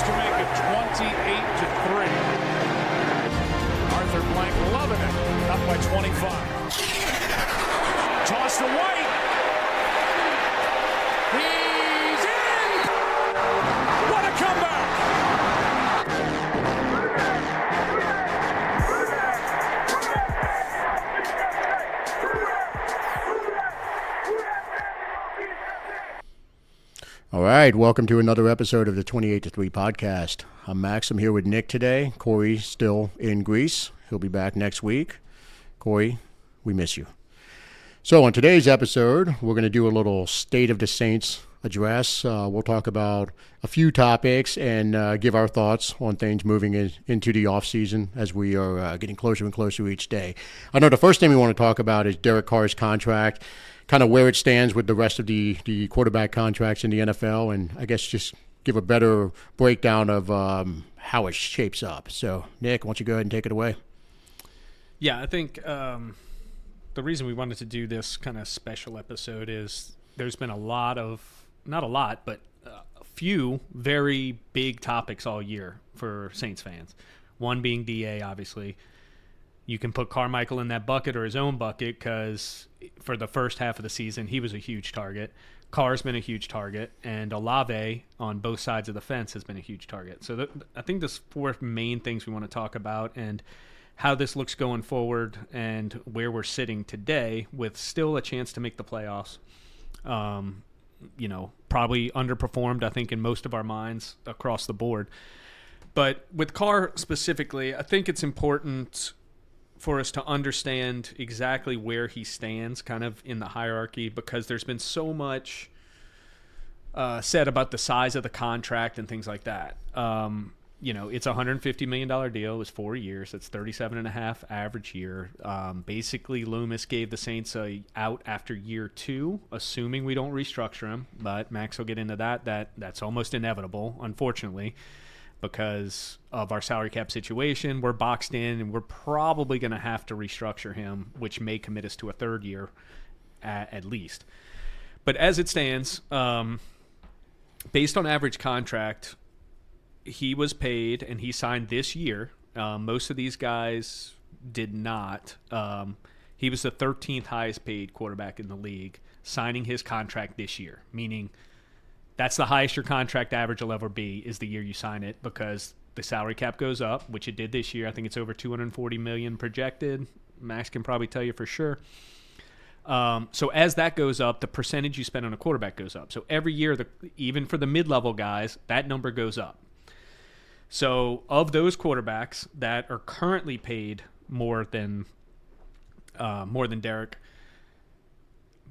chance to make it 28-3. Arthur Blank loving it. Up by 25. Toss to White. He's in! What a comeback! All right, welcome to another episode of the 28-3 podcast. I'm Max. I'm here with Nick today. Corey's still in Greece. He'll be back next week. Corey, we miss you. So on today's episode, we're going to do a little State of the Saints address. We'll talk about a few topics and give our thoughts on things moving into the offseason as we are getting closer and closer each day. I know the first thing we want to talk about is Derek Carr's contract, kind of where it stands with the rest of the quarterback contracts in the NFL, and I guess just give a better breakdown of how it shapes up. So, Nick, why don't you go ahead and take it away? Yeah, I think the reason we wanted to do this kind of special episode is there's been a few very big topics all year for Saints fans. One being DA, obviously. You can put Carmichael in that bucket or his own bucket because for the first half of the season, he was a huge target. Carr's been a huge target, and Olave on both sides of the fence has been a huge target. So I think there's four main things we want to talk about and how this looks going forward and where we're sitting today with still a chance to make the playoffs. Probably underperformed, I think, in most of our minds across the board. But with Carr specifically, I think it's important for us to understand exactly where he stands kind of in the hierarchy because there's been so much said about the size of the contract and things like that. It's a $150 million deal. It was 4 years. That's $37.5 average year. Basically, Loomis gave the Saints a out after year 2, assuming we don't restructure him. But Max will get into that. That's almost inevitable, unfortunately, because of our salary cap situation. We're boxed in, and we're probably going to have to restructure him, which may commit us to a third year at least. But as it stands, based on average contract, he was paid, and he signed this year. Most of these guys did not. He was the 13th highest paid quarterback in the league, signing his contract this year, meaning that's the highest your contract average will ever be is the year you sign it because the salary cap goes up, which it did this year. I think it's over $240 million projected. Max can probably tell you for sure. So as that goes up, the percentage you spend on a quarterback goes up. So every year, even for the mid-level guys, that number goes up. So of those quarterbacks that are currently paid more than Derek,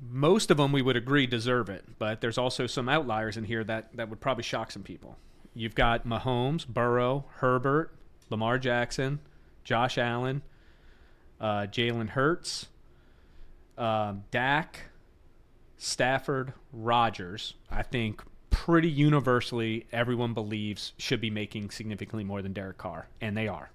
most of them we would agree deserve it, but there's also some outliers in here that would probably shock some people. You've got Mahomes, Burrow, Herbert, Lamar Jackson, Josh Allen, Jalen Hurts, Dak, Stafford, Rodgers. I think pretty universally everyone believes should be making significantly more than Derek Carr, and they are.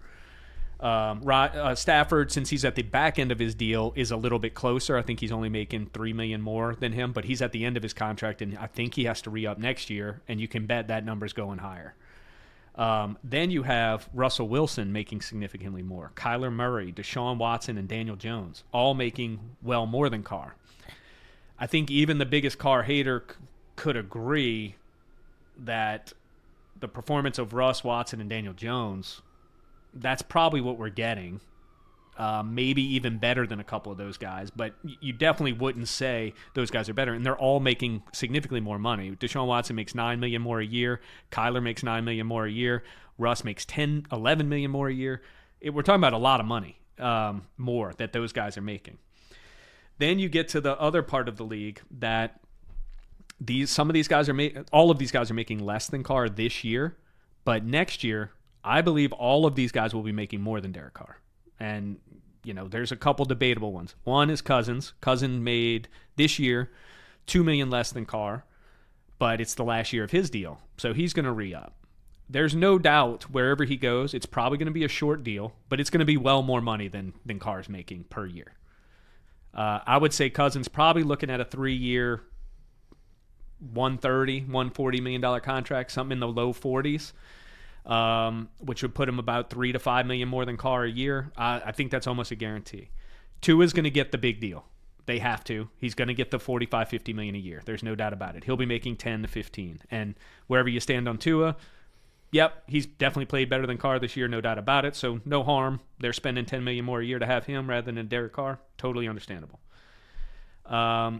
Stafford, since he's at the back end of his deal, is a little bit closer. I think he's only making $3 million more than him, but he's at the end of his contract, and I think he has to re-up next year, and you can bet that number's going higher. Then you have Russell Wilson making significantly more. Kyler Murray, Deshaun Watson, and Daniel Jones, all making well more than Carr. I think even the biggest Carr hater could agree that the performance of Russ, Watson, and Daniel Jones, that's probably what we're getting. Maybe even better than a couple of those guys, but you definitely wouldn't say those guys are better, and they're all making significantly more money. Deshaun Watson makes $9 million more a year. Kyler makes $9 million more a year. Russ makes $11 million more a year. We're talking about a lot of money more that those guys are making. Then you get to the other part of the league that all of these guys are making less than Carr this year, but next year I believe all of these guys will be making more than Derek Carr. And, there's a couple debatable ones. One is Cousins. Cousins made this year $2 million less than Carr, but it's the last year of his deal. So he's going to re-up. There's no doubt wherever he goes, it's probably going to be a short deal, but it's going to be well more money than Carr's making per year. I would say Cousins probably looking at a 3-year, $130, $140 million contract, something in the low 40s. which would put him about $3 to $5 million more than Carr a year. I think that's almost a guarantee. Tua's going to get the big deal. They have to. He's going to get the $45-50 million a year. There's no doubt about it. He'll be making 10 to 15. And wherever you stand on Tua, yep, he's definitely played better than Carr this year, no doubt about it. So no harm. They're spending $10 million more a year to have him rather than Derek Carr. Totally understandable.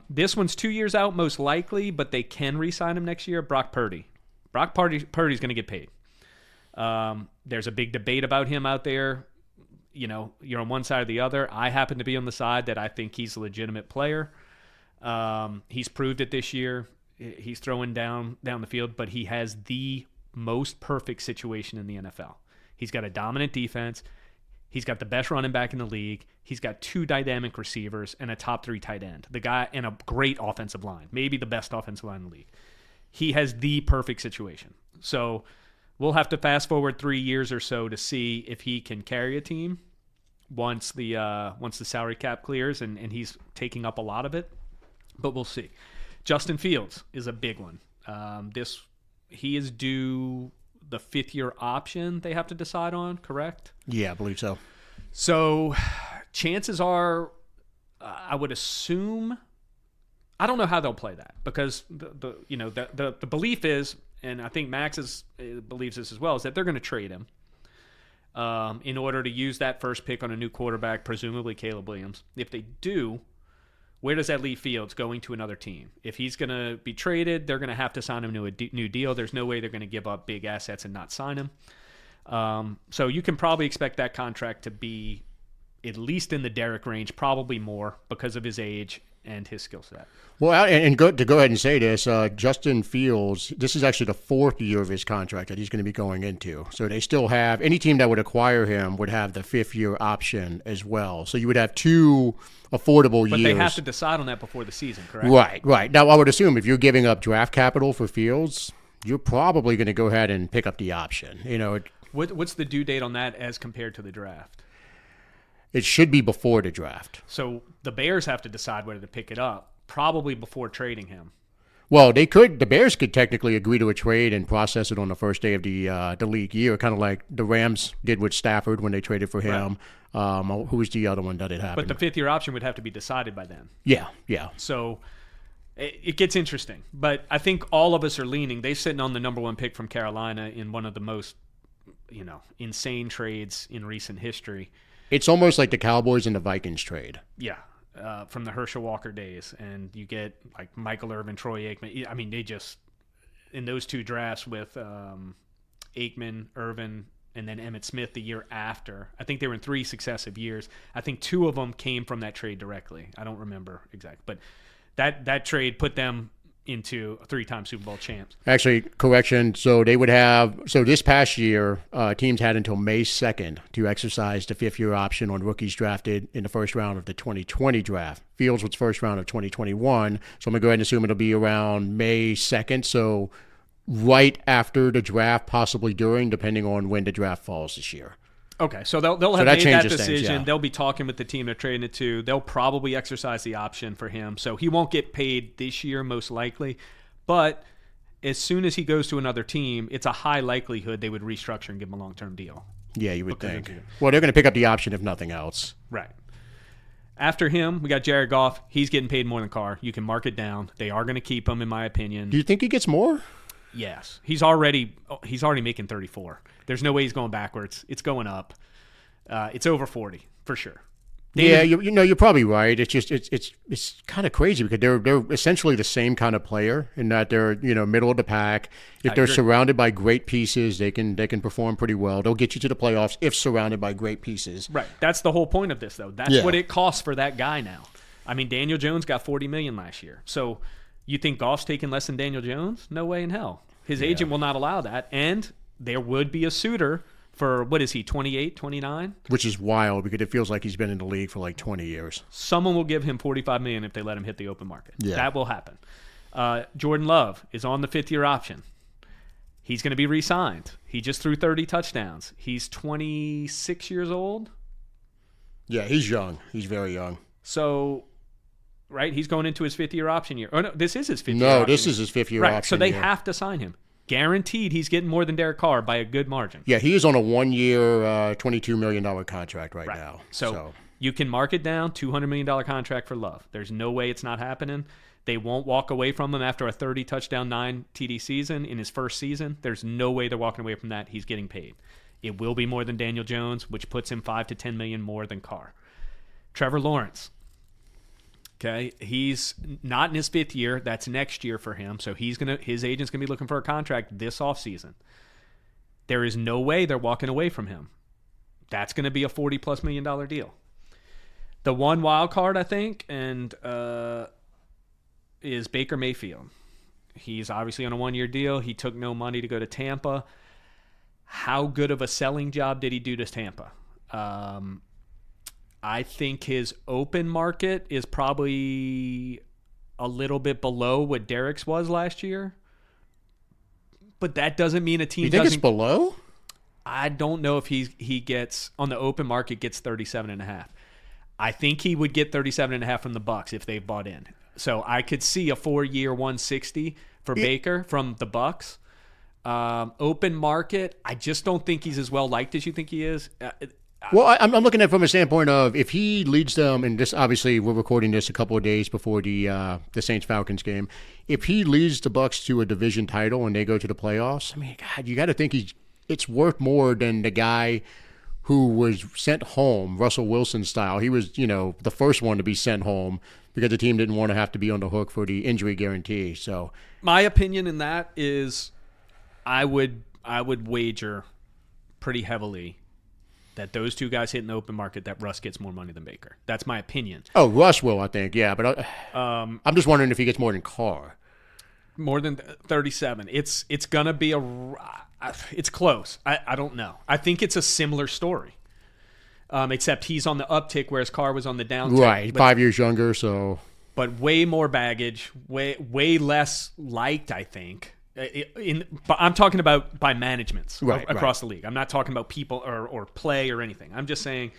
This one's 2 years out, most likely, but they can re-sign him next year. Brock Purdy. Purdy's going to get paid. There's a big debate about him out there. You know, you're on one side or the other. I happen to be on the side that I think he's a legitimate player. He's proved it this year. He's throwing down the field, but he has the most perfect situation in the NFL. He's got a dominant defense. He's got the best running back in the league. He's got 2 dynamic receivers and a top 3 tight end. The guy and a great offensive line, maybe the best offensive line in the league. He has the perfect situation. So we'll have to fast forward 3 years or so to see if he can carry a team once the salary cap clears and he's taking up a lot of it. But we'll see. Justin Fields is a big one. He is due the 5th-year option they have to decide on, correct? Yeah, I believe so. So chances are, I would assume, I don't know how they'll play that because the belief is, and I think Max believes this as well, is that they're going to trade him in order to use that first pick on a new quarterback, presumably Caleb Williams. If they do, where does that leave Fields going to another team? If he's going to be traded, they're going to have to sign him to a new deal. There's no way they're going to give up big assets and not sign him. So you can probably expect that contract to be at least in the Derek range, probably more because of his age and his skill set. Well, and go ahead and say this, Justin Fields, this is actually the 4th year of his contract that he's going to be going into. So they still have, any team that would acquire him would have the 5th-year option as well. So you would have 2 affordable years. But they have to decide on that before the season, correct? Right. Now, I would assume if you're giving up draft capital for Fields, you're probably going to go ahead and pick up the option. You know, what's the due date on that as compared to the draft? It should be before the draft. So the Bears have to decide whether to pick it up, probably before trading him. Well, the Bears could technically agree to a trade and process it on the first day of the league year, kind of like the Rams did with Stafford when they traded for him. Right. Who was the other one that it happened? But the 5th-year option would have to be decided by then. Yeah. So it gets interesting. But I think all of us are leaning. They're sitting on the number 1 pick from Carolina in one of the most, insane trades in recent history. It's almost like the Cowboys and the Vikings trade. Yeah, from the Herschel Walker days. And you get like Michael Irvin, Troy Aikman. I mean, they just, in those 2 drafts with Aikman, Irvin, and then Emmitt Smith the year after. I think they were in 3 successive years. I think 2 of them came from that trade directly. I don't remember exactly. But that trade put them into 3-time Super Bowl champs. Actually, correction. So they would have. So this past year, teams had until May 2nd to exercise the 5th-year option on rookies drafted in the first round of the 2020 draft. Fields was first round of 2021. So I'm gonna go ahead and assume it'll be around May 2nd. So right after the draft, possibly during, depending on when the draft falls this year. Okay, so they'll have made that decision. Things, yeah. They'll be talking with the team they're trading it to. They'll probably exercise the option for him. So he won't get paid this year, most likely. But as soon as he goes to another team, it's a high likelihood they would restructure and give him a long-term deal. Yeah, you would think. Well, they're going to pick up the option if nothing else. Right. After him, we got Jared Goff. He's getting paid more than Carr. You can mark it down. They are going to keep him, in my opinion. Do you think he gets more? Yes. He's already making 34. There's no way he's going backwards. It's going up. It's over 40 for sure. Yeah, you're probably right. It's just it's kind of crazy because they're essentially the same kind of player in that they're middle of the pack. If they're surrounded by great pieces, they can perform pretty well. They'll get you to the playoffs if surrounded by great pieces. Right. That's the whole point of this, though. That's what it costs for that guy now. I mean, Daniel Jones got $40 million last year. So you think Goff's taking less than Daniel Jones? No way in hell. His agent will not allow that, and there would be a suitor for, what is he, 28, 29? Which is wild because it feels like he's been in the league for like 20 years. Someone will give him $45 million if they let him hit the open market. Yeah. That will happen. Jordan Love is on the 5th-year option. He's going to be re-signed. He just threw 30 touchdowns. He's 26 years old. Yeah, he's young. He's very young. So, right, he's going into his 5th-year option year. Oh, no, this is his 5th-year option. No, this is his 5th-year option Right, so they year. have to sign him. Guaranteed he's getting more than Derek Carr by a good margin. Yeah, he is on a 1-year, $22 million contract right now. So you can mark it down, $200 million contract for Love. There's no way it's not happening. They won't walk away from him after a 30-touchdown, 9 TD season in his first season. There's no way they're walking away from that. He's getting paid. It will be more than Daniel Jones, which puts him $5 to $10 million more than Carr. Trevor Lawrence. Okay, he's not in his 5th year. That's next year for him. So his agent's gonna be looking for a contract this offseason. There is no way they're walking away from him. That's gonna be a $40+ million deal. The one wild card, I think, and is Baker Mayfield. He's obviously on a 1-year deal. He took no money to go to Tampa. How good of a selling job did he do to Tampa? I think his open market is probably a little bit below what Derek's was last year. But that doesn't mean a team You think doesn't... it's below? I don't know if he gets, on the open market, gets 37.5. I think he would get 37.5 from the Bucs if they bought in. So I could see a 4-year 160 for Baker from the Bucs. Open market, I just don't think he's as well liked as you think he is. Well, I'm looking at it from a standpoint of if he leads them, and this obviously we're recording this a couple of days before the Saints-Falcons game. If he leads the Bucs to a division title and they go to the playoffs, I mean, God, you got to think it's worth more than the guy who was sent home, Russell Wilson style. He was, the first one to be sent home because the team didn't want to have to be on the hook for the injury guarantee. So my opinion in that is I would wager pretty heavily that those two guys hit in the open market, that Russ gets more money than Baker. That's my opinion. Oh, Russ will, I think, yeah. But I'm just wondering if he gets more than Carr. More than 37. It's going to be it's close. I don't know. I think it's a similar story, except he's on the uptick, whereas Carr was on the downtick. Right, 5 years younger, so. But way more baggage, way less liked, I think. But I'm talking about by managements across the league. I'm not talking about people or play or anything. I'm just saying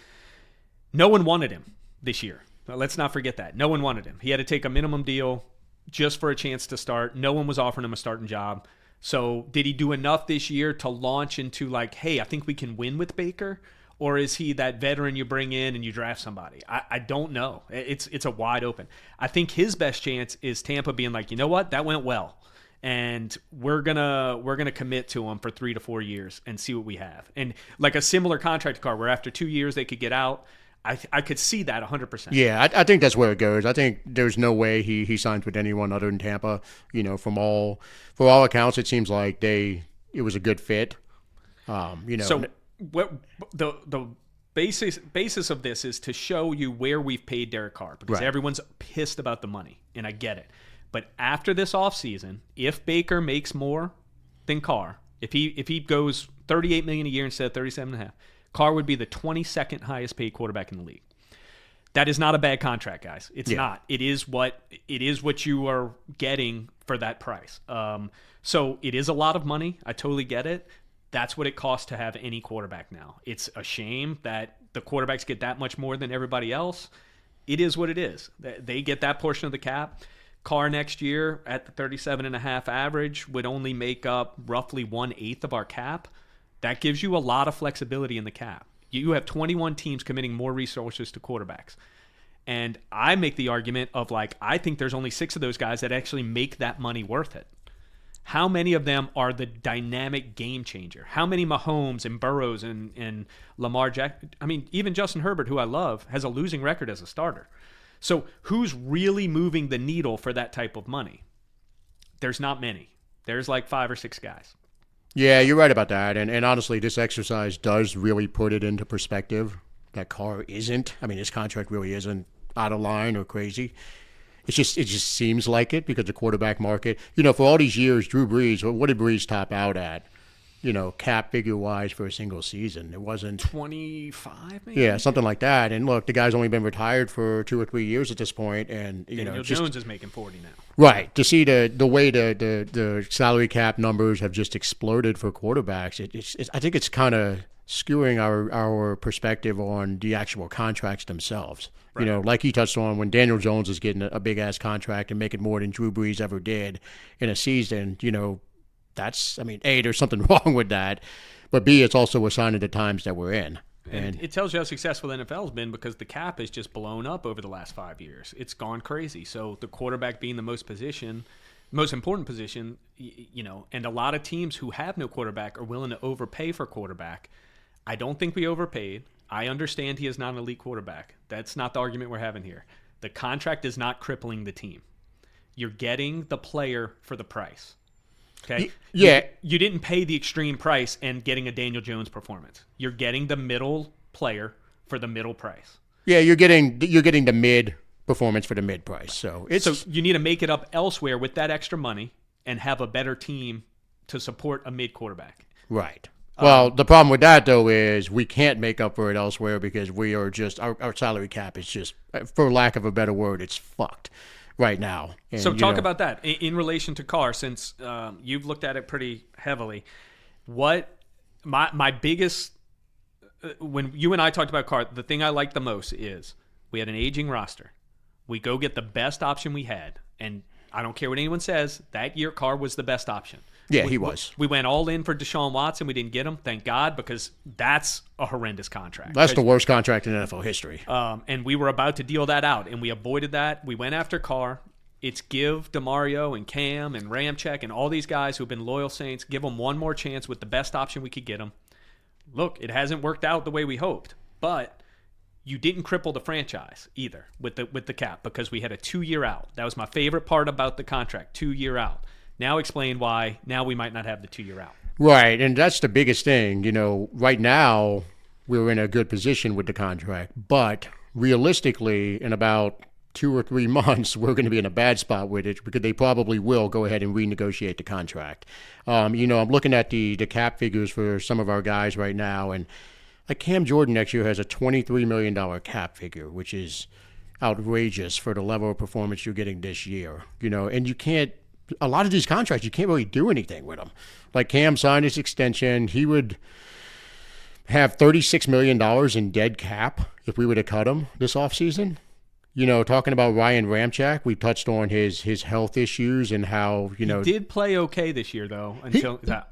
no one wanted him this year. Let's not forget that. No one wanted him. He had to take a minimum deal just for a chance to start. No one was offering him a starting job. So did he do enough this year to launch into like, hey, I think we can win with Baker? Or is he that veteran you bring in and you draft somebody? I don't know. It's a wide open. I think his best chance is Tampa being like, you know what? That went well. And we're gonna commit to him for 3 to 4 years and see what we have. And like a similar contract Carr, where after 2 years they could get out. I could see that 100%. Yeah, I think that's where it goes. I think there's no way he signs with anyone other than Tampa. For all accounts, it seems like it was a good fit. So what the basis of this is to show you where we've paid Derek Carr, because everyone's pissed about the money, and I get it. But after this offseason, if Baker makes more than Carr, if he goes $38 million a year instead of $37.5, Carr would be the 22nd highest paid quarterback in the league. That is not a bad contract, guys. It's not. It is what you are getting for that price. So it is a lot of money. I totally get it. That's what it costs to have any quarterback now. It's a shame that the quarterbacks get that much more than everybody else. It is what it is. They get that portion of the cap. Carr next year at the 37.5 average would only make up roughly 1/8 of our cap. That gives you a lot of flexibility in the cap. You have 21 teams committing more resources to quarterbacks. And I make the argument of I think there's only 6 of those guys that actually make that money worth it. How many of them are the dynamic game changer? How many Mahomes and Burrows and Lamar Jackson? I mean, even Justin Herbert, who I love, has a losing record as a starter. So who's really moving the needle for that type of money? There's not many. There's 5 or 6 guys. Yeah, you're right about that. And honestly, this exercise does really put it into perspective that Carr isn't. I mean, his contract really isn't out of line or crazy. It just seems like it because the quarterback market, for all these years, Drew Brees, what did Brees top out at? Cap figure-wise for a single season. It wasn't 25, maybe? Yeah, something like that. And look, the guy's only been retired for 2 or 3 years at this point, and Daniel Jones is making 40 now. Right. To see the way the salary cap numbers have just exploded for quarterbacks, I think it's kind of skewing our perspective on the actual contracts themselves. Right. Like you touched on, when Daniel Jones is getting a big ass contract and making more than Drew Brees ever did in a season, that's, I mean, A, there's something wrong with that, but B, it's also a sign of the times that we're in. And it tells you how successful the NFL has been because the cap has just blown up over the last 5 years. It's gone crazy. So the quarterback being the most important position, and a lot of teams who have no quarterback are willing to overpay for quarterback. I don't think we overpaid. I understand he is not an elite quarterback. That's not the argument we're having here. The contract is not crippling the team. You're getting the player for the price. Okay. Yeah. You didn't pay the extreme price and getting a Daniel Jones performance. You're getting the middle player for the middle price. Yeah, you're getting the mid performance for the mid price. So you need to make it up elsewhere with that extra money and have a better team to support a mid quarterback. Right. Well, the problem with that though is we can't make up for it elsewhere because we are just our salary cap is just, for lack of a better word, it's fucked right now. And, so talk about that in relation to Carr, since you've looked at it pretty heavily. What my biggest when you and I talked about Carr, the thing I like the most is we had an aging roster. We go get the best option we had, and I don't care what anyone says. That year, Carr was the best option. Yeah, he was. We went all in for Deshaun Watson. We didn't get him, thank God, because that's a horrendous contract. That's the worst contract in NFL history. And we were about to deal that out, and we avoided that. We went after Carr. It's give DeMario and Cam and Ramczyk and all these guys who have been loyal Saints, give them one more chance with the best option we could get them. Look, it hasn't worked out the way we hoped, but you didn't cripple the franchise either with the cap because we had a 2-year out. That was my favorite part about the contract, 2-year out. Now explain why now we might not have the 2-year out. Right, and that's the biggest thing. Right now we're in a good position with the contract, but realistically in about 2 or 3 months we're going to be in a bad spot with it because they probably will go ahead and renegotiate the contract. I'm looking at the cap figures for some of our guys right now, and like Cam Jordan next year has a $23 million cap figure, which is outrageous for the level of performance you're getting this year. And you can't, a lot of these contracts, you can't really do anything with them. Like Cam signed his extension. He would have $36 million in dead cap if we were to cut him this offseason. Talking about Ryan Ramczyk, we touched on his health issues and how, He did play okay this year, though.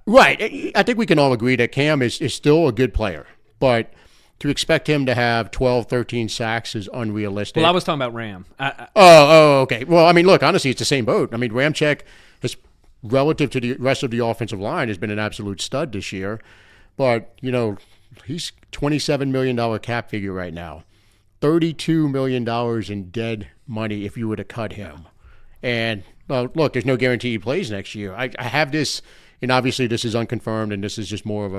Right. I think we can all agree that Cam is still a good player. But to expect him to have 12, 13 sacks is unrealistic. Well, I was talking about Ram. Okay. Well, I mean, look, honestly, it's the same boat. I mean, Ramczyk, relative to the rest of the offensive line, has been an absolute stud this year. But, he's $27 million cap figure right now. $32 million in dead money if you were to cut him. And, look, there's no guarantee he plays next year. I have this, and obviously this is unconfirmed, and this is just more of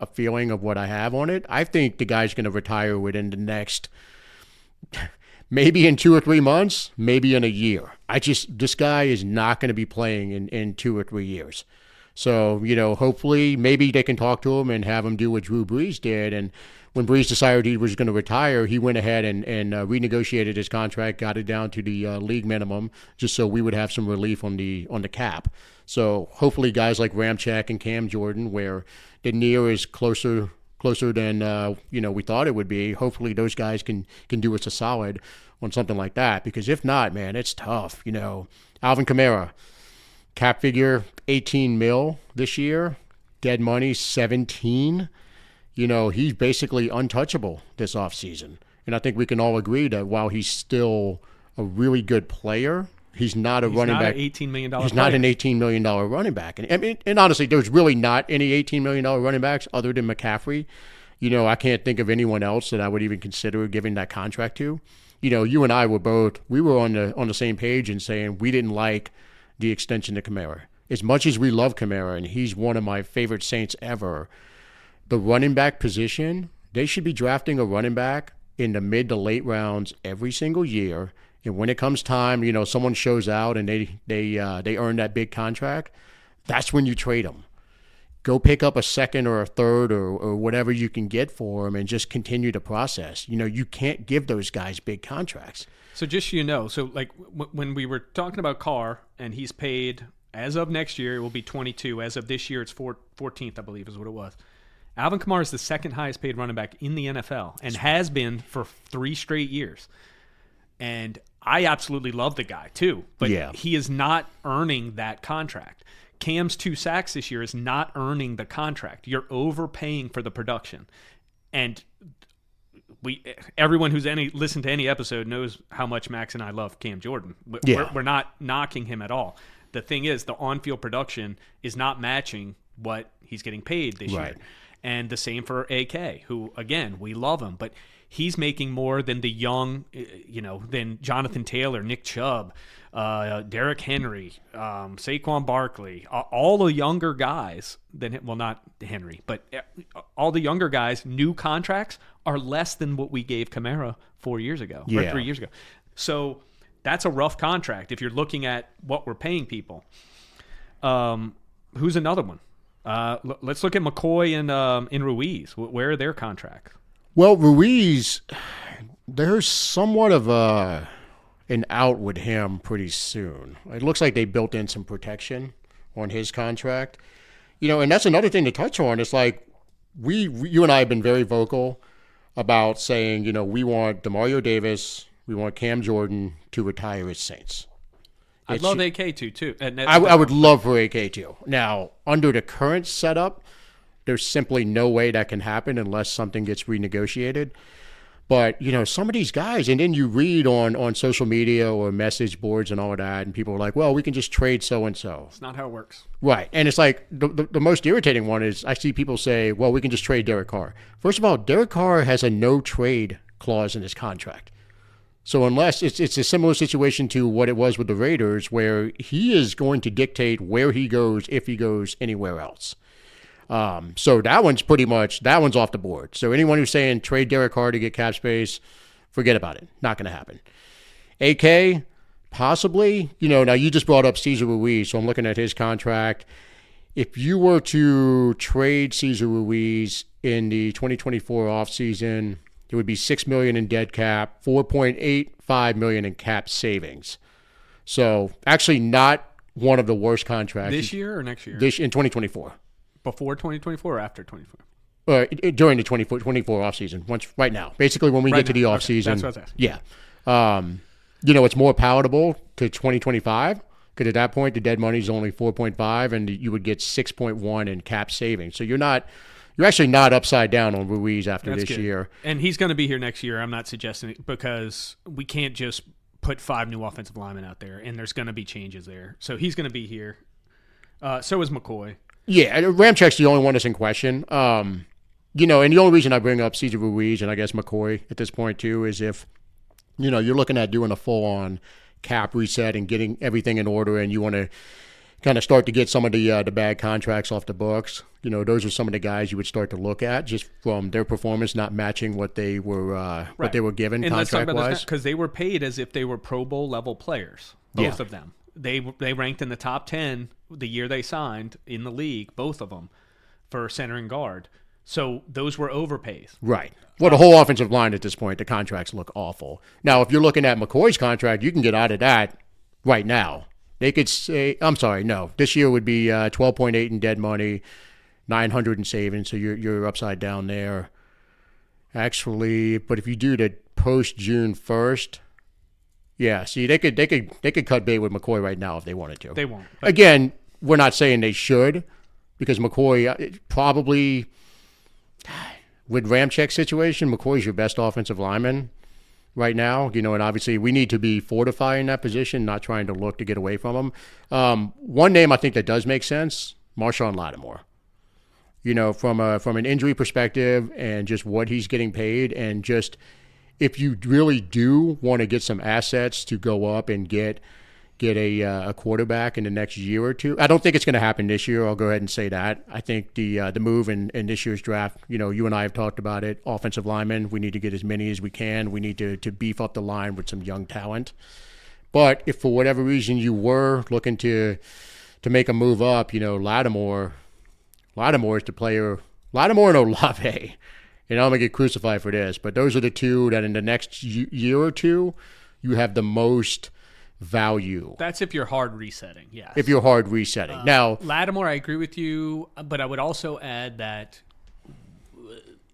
a feeling of what I have on it. I think the guy's going to retire within the next, maybe in 2 or 3 months, maybe in a year. This guy is not going to be playing in 2 or 3 years. So, hopefully maybe they can talk to him and have him do what Drew Brees did. And when Brees decided he was going to retire, he went ahead and renegotiated his contract, got it down to the league minimum, just so we would have some relief on the cap. So hopefully guys like Ramczyk and Cam Jordan, where the near is closer than we thought it would be, hopefully those guys can do us a solid on something like that. Because if not, man, it's tough. Alvin Kamara, cap figure 18 mil this year, dead money 17. He's basically untouchable this offseason. And I think we can all agree that while he's still a really good player, he's not running back. $18 million He's not an $18 million running back. And honestly, there's really not any $18 million running backs other than McCaffrey. I can't think of anyone else that I would even consider giving that contract to. You and I were on the same page in saying we didn't like the extension to Kamara. As much as we love Kamara, and he's one of my favorite Saints ever, the running back position, they should be drafting a running back in the mid to late rounds every single year. And when it comes time, someone shows out and they earn that big contract, that's when you trade them. Go pick up a second or a third or whatever you can get for them and just continue the process. You can't give those guys big contracts. So just so you know, when we were talking about Carr and he's paid, as of next year, it will be 22. As of this year, it's 14th, I believe is what it was. Alvin Kamara is the second highest paid running back in the NFL and has been for 3 straight years. And I absolutely love the guy too, but he is not earning that contract. Cam's 2 sacks this year is not earning the contract. You're overpaying for the production. And everyone who's listened to any episode knows how much Max and I love Cam Jordan. We're not knocking him at all. The thing is, the on-field production is not matching what he's getting paid this year. And the same for AK, who, again, we love him, but he's making more than the young, than Jonathan Taylor, Nick Chubb, Derek Henry, Saquon Barkley, all the younger guys. Not Henry, but all the younger guys, new contracts are less than what we gave Kamara 4 years ago or 3 years ago. So that's a rough contract if you're looking at what we're paying people. Who's another one? Let's look at McCoy and Ruiz. Where are their contracts? Well, Ruiz, there's somewhat of an out with him pretty soon. It looks like they built in some protection on his contract. And that's another thing to touch on. It's like you and I have been very vocal about saying, we want DeMario Davis, we want Cam Jordan to retire as Saints. I'd love AK too. I would love for AK too. Now, under the current setup, there's simply no way that can happen unless something gets renegotiated. But, some of these guys, and then you read on social media or message boards and all of that, and people are like, well, we can just trade so-and-so. It's not how it works. Right. And it's like the most irritating one is I see people say, well, we can just trade Derek Carr. First of all, Derek Carr has a no-trade clause in his contract. So unless it's a similar situation to what it was with the Raiders, where he is going to dictate where he goes if he goes anywhere else. So that one's off the board. So anyone who's saying trade Derek Carr to get cap space, forget about it. Not going to happen. AK, possibly. Now you just brought up Cesar Ruiz, so I'm looking at his contract. If you were to trade Cesar Ruiz in the 2024 offseason, it would be $6 million in dead cap, $4.85 million in cap savings. So actually not one of the worst contracts. This year or next year? In 2024. Before 2024 or after 2024? During the 2024 offseason, right now. Basically when we get to the offseason. That's what I was asking. Yeah. It's more palatable to 2025 because at that point the dead money is only 4.5 and you would get 6.1 in cap savings. So you're actually not upside down on Ruiz after this year. And he's going to be here next year. I'm not suggesting it because we can't just put 5 new offensive linemen out there, and there's going to be changes there. So he's going to be here. So is McCoy. Yeah, Ramchek's the only one that's in question. And the only reason I bring up Cesar Ruiz and I guess McCoy at this point too is if, you're looking at doing a full-on cap reset and getting everything in order and you want to kind of start to get some of the bad contracts off the books. Those are some of the guys you would start to look at just from their performance not matching what they were given contract-wise. Because they were paid as if they were Pro Bowl level players, both of them. They ranked in the top 10 the year they signed in the league, both of them, for center and guard. So those were overpays. Right. Well, the whole offensive line at this point, the contracts look awful. Now, if you're looking at McCoy's contract, you can get out of that right now. They could say, this year would be 12.8 in dead money, 900 in savings, so you're upside down there. Actually, but if you do the post June 1st, yeah, see, they could cut bait with McCoy right now if they wanted to. They won't. Again, we're not saying they should, because McCoy probably, with Ramchek's situation, McCoy's your best offensive lineman right now, and obviously we need to be fortifying that position, not trying to look to get away from him. One name I think that does make sense, Marshawn Lattimore. From an injury perspective and just what he's getting paid, and just if you really do want to get some assets to go up and get a quarterback in the next year or two. I don't think it's going to happen this year. I'll go ahead and say that. I think the move in this year's draft, you and I have talked about it, offensive linemen, we need to get as many as we can. We need to beef up the line with some young talent. But if for whatever reason you were looking to make a move up, Lattimore is the player. Lattimore and Olave. I'm going to get crucified for this, but those are the two that in the next year or two, you have the most value. That's if you're hard resetting, yes. If you're hard resetting. Now, Lattimore, I agree with you, but I would also add that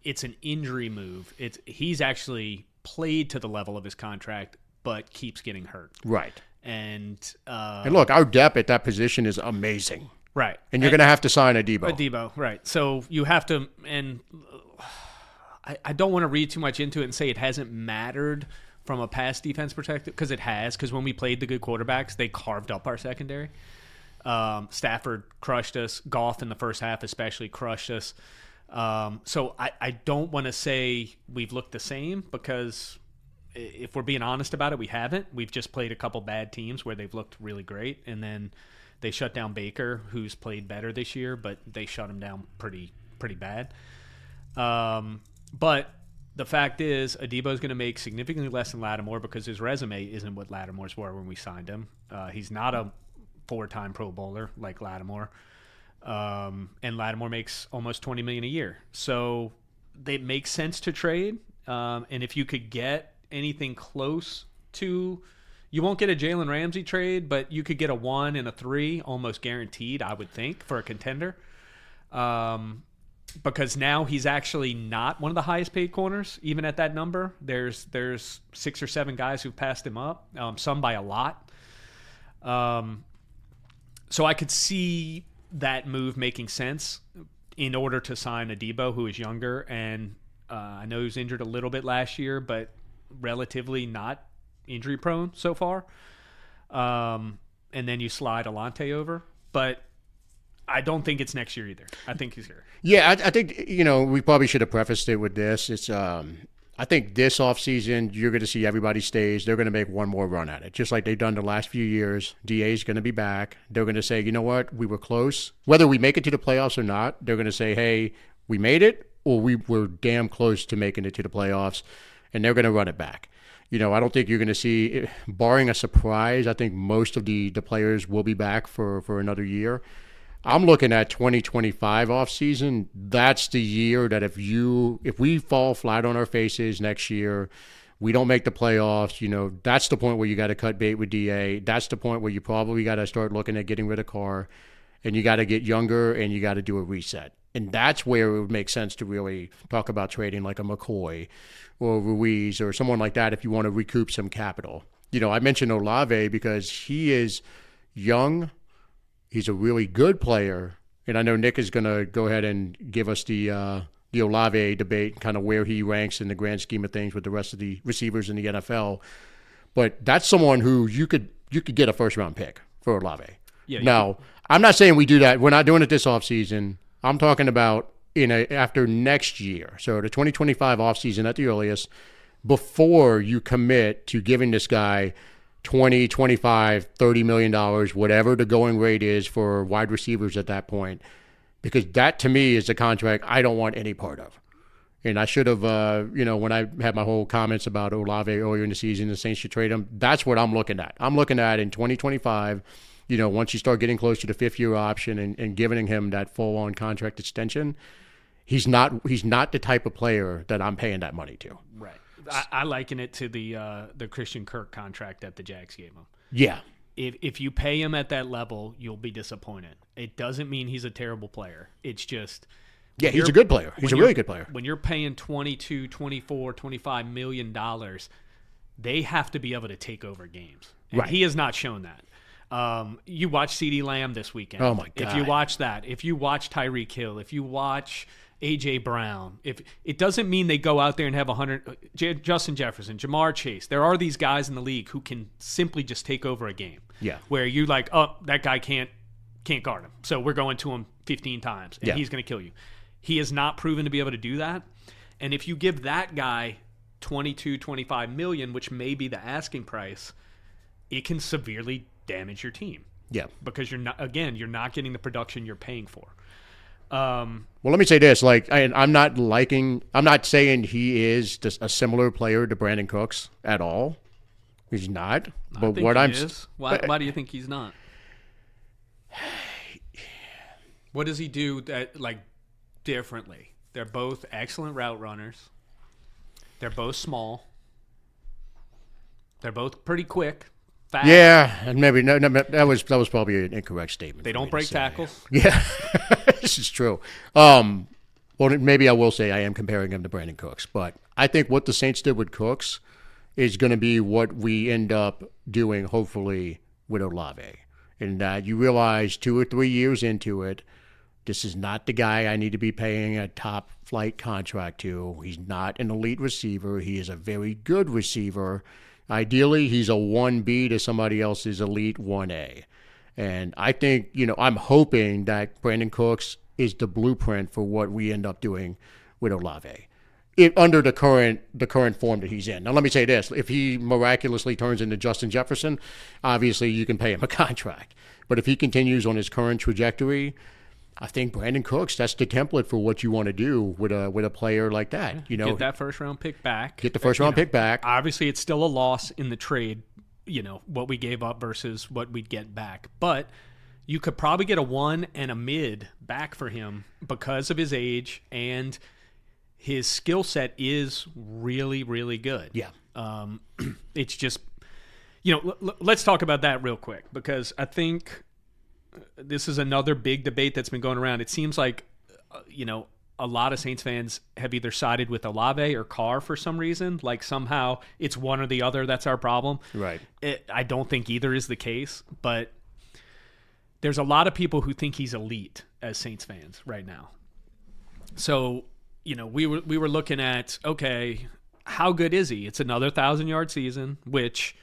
it's an injury move. He's actually played to the level of his contract, but keeps getting hurt. Right. And look, our depth at that position is amazing Right. And you're going to have to sign a Debo. Right. So you have to, and I don't want to read too much into it and say it hasn't mattered from a pass defense perspective, because it has, because when we played the good quarterbacks, they carved up our secondary. Stafford crushed us. Goff in the first half especially crushed us. So I don't want to say we've looked the same, because if we're being honest about it, we haven't. We've just played a couple bad teams where they've looked really great, and then they shut down Baker, who's played better this year, but they shut him down pretty bad. But the fact is, Adebo's going to make significantly less than Lattimore, because his resume isn't what Lattimore's were when we signed him. He's not a 4-time Pro Bowler like Lattimore, and Lattimore makes almost $20 million a year. So it makes sense to trade. And if you could get anything close to, you won't get a Jalen Ramsey trade, but you could get a 1 and a 3 almost guaranteed, I would think, for a contender. Because now he's actually not one of the highest paid corners, even at that number. There's 6 or 7 guys who've passed him up, some by a lot. So I could see that move making sense in order to sign a Debo, who is younger, and I know he was injured a little bit last year, but relatively not injury prone so far. And then you slide Alante over, but I don't think it's next year either. I think he's here. Yeah, I think, we probably should have prefaced it with this. It's I think this offseason, you're going to see everybody stays. They're going to make one more run at it, just like they've done the last few years. DA's going to be back. They're going to say, you know what, we were close. Whether we make it to the playoffs or not, they're going to say, hey, we made it, or we were damn close to making it to the playoffs, and they're going to run it back. I don't think you're going to see, barring a surprise, I think most of the players will be back for another year. I'm looking at 2025 offseason. That's the year that if we fall flat on our faces next year, we don't make the playoffs, that's the point where you got to cut bait with DA. That's the point where you probably got to start looking at getting rid of Carr, and you got to get younger, and you got to do a reset. And that's where it would make sense to really talk about trading like a McCoy or Ruiz or someone like that if you want to recoup some capital. I mentioned Olave because he is young. He's a really good player, and I know Nick is going to go ahead and give us the Olave debate, kind of where he ranks in the grand scheme of things with the rest of the receivers in the NFL. But that's someone who you could get a first-round pick for Olave. Yeah, now, I'm not saying we do that. We're not doing it this offseason. I'm talking about after next year, so the 2025 offseason at the earliest, before you commit to giving this guy $20, $25, $30 million, whatever the going rate is for wide receivers at that point, because that to me is a contract I don't want any part of. And I should have, when I had my whole comments about Olave earlier in the season, the Saints should trade him. That's what I'm looking at. I'm looking at in 2025, once you start getting close to the 5th-year option and giving him that full-on contract extension, he's not the type of player that I'm paying that money to. Right. I liken it to the Christian Kirk contract that the Jags gave him. Yeah. If you pay him at that level, you'll be disappointed. It doesn't mean he's a terrible player. It's just... Yeah, he's a good player. He's a really good player. When you're paying $22, $24, $25 million, they have to be able to take over games. And right. He has not shown that. You watch CeeDee Lamb this weekend. Oh, my God. If you watch that, if you watch Tyreek Hill, if you watch A.J. Brown, if it doesn't mean they go out there and have 100 Justin Jefferson, Jamar Chase. There are these guys in the league who can simply just take over a game. Yeah. Where you like, oh, that guy can't guard him. So we're going to him 15 times and he's going to kill you. He has not proven to be able to do that. And if you give that guy $22, $25 million, which may be the asking price, it can severely damage your team. Yeah. Because you're not getting the production you're paying for. Well, let me say this: I'm not saying he is just a similar player to Brandon Cooks at all. He's not. But what I'm is. Why do you think he's not? What does he do that differently? They're both excellent route runners. They're both small. They're both pretty quick. Fast. Yeah, and maybe no, that was probably an incorrect statement. They don't break tackles. Yeah, this is true. Well, maybe I will say I am comparing him to Brandon Cooks, but I think what the Saints did with Cooks is going to be what we end up doing, hopefully, with Olave. and that you realize 2 or 3 years into it, this is not the guy I need to be paying a top flight contract to. He's not an elite receiver. He is a very good receiver. Ideally, he's a 1B to somebody else's elite 1A. And I think, I'm hoping that Brandon Cooks is the blueprint for what we end up doing with Olave. Under the current form that he's in. Now, let me say this. If he miraculously turns into Justin Jefferson, obviously you can pay him a contract. But if he continues on his current trajectory, I think Brandon Cooks, that's the template for what you want to do with a player like that. Get that first-round pick back. Get the first-round pick back. Obviously, it's still a loss in the trade, what we gave up versus what we'd get back. But you could probably get a 1 and a mid back for him because of his age, and his skill set is really, really good. Yeah. It's just, let's talk about that real quick, because I think this is another big debate that's been going around. It seems like, a lot of Saints fans have either sided with Olave or Carr for some reason. Like somehow it's one or the other that's our problem. Right. I don't think either is the case, but there's a lot of people who think he's elite as Saints fans right now. So, we were looking at, okay, how good is he? It's another 1,000-yard season, which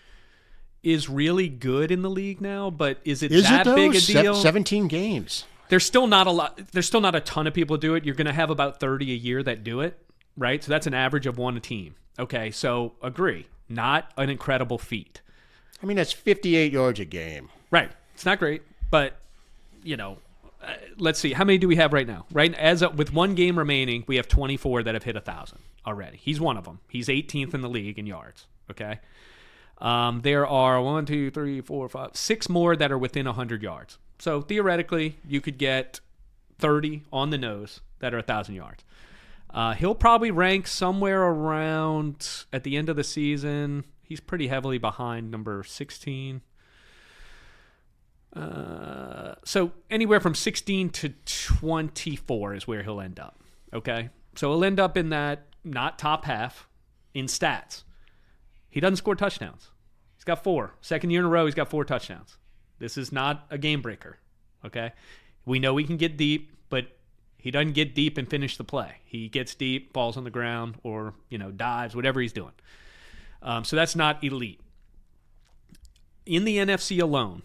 is really good in the league now, but is it that big a deal? 17 games. There's still not a lot. There's still not a ton of people do it. You're going to have about 30 a year that do it, right? So that's an average of 1 a team. Okay, so agree. Not an incredible feat. I mean, that's 58 yards a game. Right. It's not great, but let's see. How many do we have right now? Right, with 1 game remaining, we have 24 that have hit 1,000 already. He's one of them. He's 18th in the league in yards. Okay. There are 6 more that are within 100 yards. So theoretically, you could get 30 on the nose that are 1,000 yards. He'll probably rank somewhere around, at the end of the season, he's pretty heavily behind number 16. So anywhere from 16 to 24 is where he'll end up. Okay? So he'll end up in that not top half in stats. He doesn't score touchdowns. He's got 4. Second year in a row, he's got 4 touchdowns. This is not a game breaker, okay? We know he can get deep, but he doesn't get deep and finish the play. He gets deep, falls on the ground, or, dives, whatever he's doing. So that's not elite. In the NFC alone,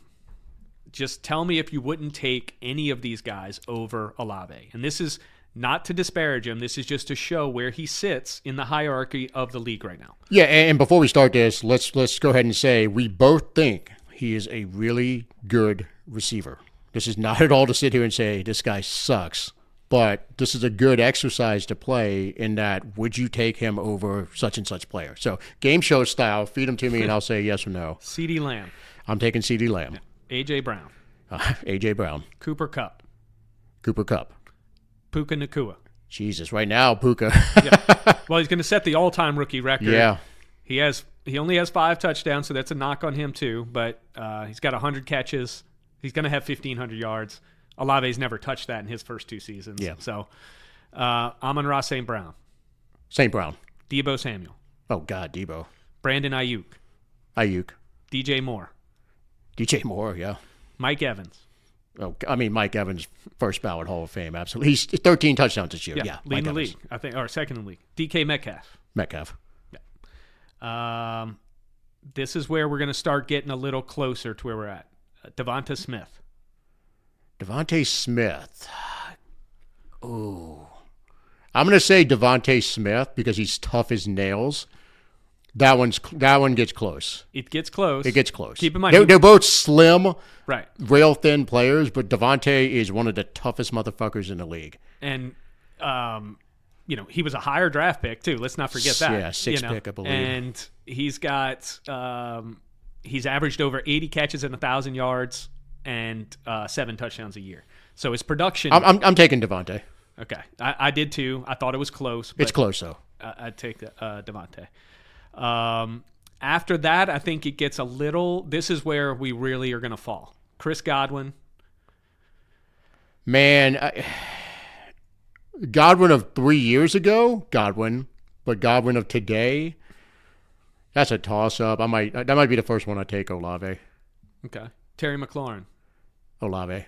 just tell me if you wouldn't take any of these guys over Olave. And this is not to disparage him. This is just to show where he sits in the hierarchy of the league right now. Yeah, and before we start this, let's go ahead and say we both think he is a really good receiver. This is not at all to sit here and say this guy sucks, but this is a good exercise to play in that would you take him over such and such player? So game show style, feed him to me and I'll say yes or no. CeeDee Lamb. I'm taking CeeDee Lamb. Yeah. A.J. Brown. A.J. Brown. Cooper Kupp. Puka Nacua. Jesus, right now, Puka. Yeah. Well, he's going to set the all-time rookie record. Yeah. He only has 5 touchdowns, so that's a knock on him too. But he's got 100 catches. He's going to have 1,500 yards. Olave's never touched that in his first 2 seasons. Yeah. So, Amon-Ra St. Brown. St. Brown. Deebo Samuel. Oh, God, Deebo. Brandon Ayuk. DJ Moore. Yeah. Mike Evans. Oh, I mean, Mike Evans, first ballot Hall of Fame, absolutely. He's 13 touchdowns this year. Yeah, leading the league, I think, or second in the league. DK Metcalf. Yeah. This is where we're going to start getting a little closer to where we're at. Devonta Smith. Ooh. I'm going to say Devonta Smith because he's tough as nails. That one gets close. It gets close. Keep in mind, they're both slim, right, rail thin players, but Devontae is one of the toughest motherfuckers in the league. And he was a higher draft pick too. Let's not forget that. Yeah, 6th pick, I believe. And he's got he's averaged over 80 catches and 1,000 yards and 7 touchdowns a year. So his production. I'm taking Devontae. Okay, I did too. I thought it was close. But it's close though. I'd take Devontae. After that, I think it gets a little. This is where we really are going to fall. Chris Godwin. Man, Godwin of 3 years ago, but Godwin of today, that's a toss-up. That might be the first one I take, Olave. Okay. Terry McLaurin. Olave.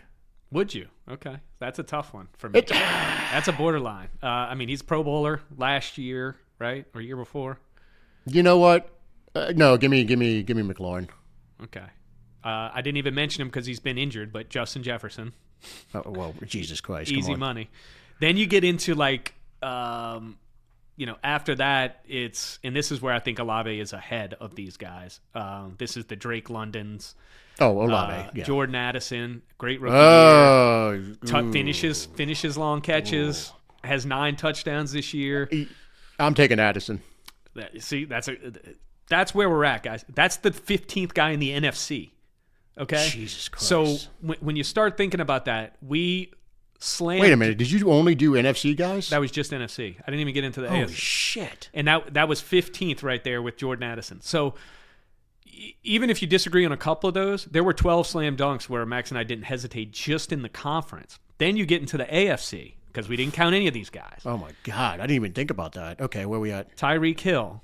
Would you? Okay. That's a tough one for me. That's a borderline. I mean, he's Pro Bowler last year, right? Or year before? You know what? No, give me McLaurin. Okay. I didn't even mention him because he's been injured, but Justin Jefferson. Oh, well, Jesus Christ. Easy come on. money. Then you get into like, after that, and this is where I think Olave is ahead of these guys. This is the Drake Londons. Oh, Olave. Yeah. Jordan Addison, great rookie year. Finishes long catches, has 9 touchdowns this year. I'm taking Addison. See, that's where we're at, guys. That's the 15th guy in the NFC. Okay? Jesus Christ. So when you start thinking about that, we slammed. Wait a minute. Did you only do NFC guys? That was just NFC. I didn't even get into the Holy AFC. shit. And that was 15th right there with Jordan Addison. So even if you disagree on a couple of those, there were 12 slam dunks where Max and I didn't hesitate just in the conference. Then you get into the AFC because we didn't count any of these guys. Oh, my God. I didn't even think about that. Okay, where we at? Tyreek Hill,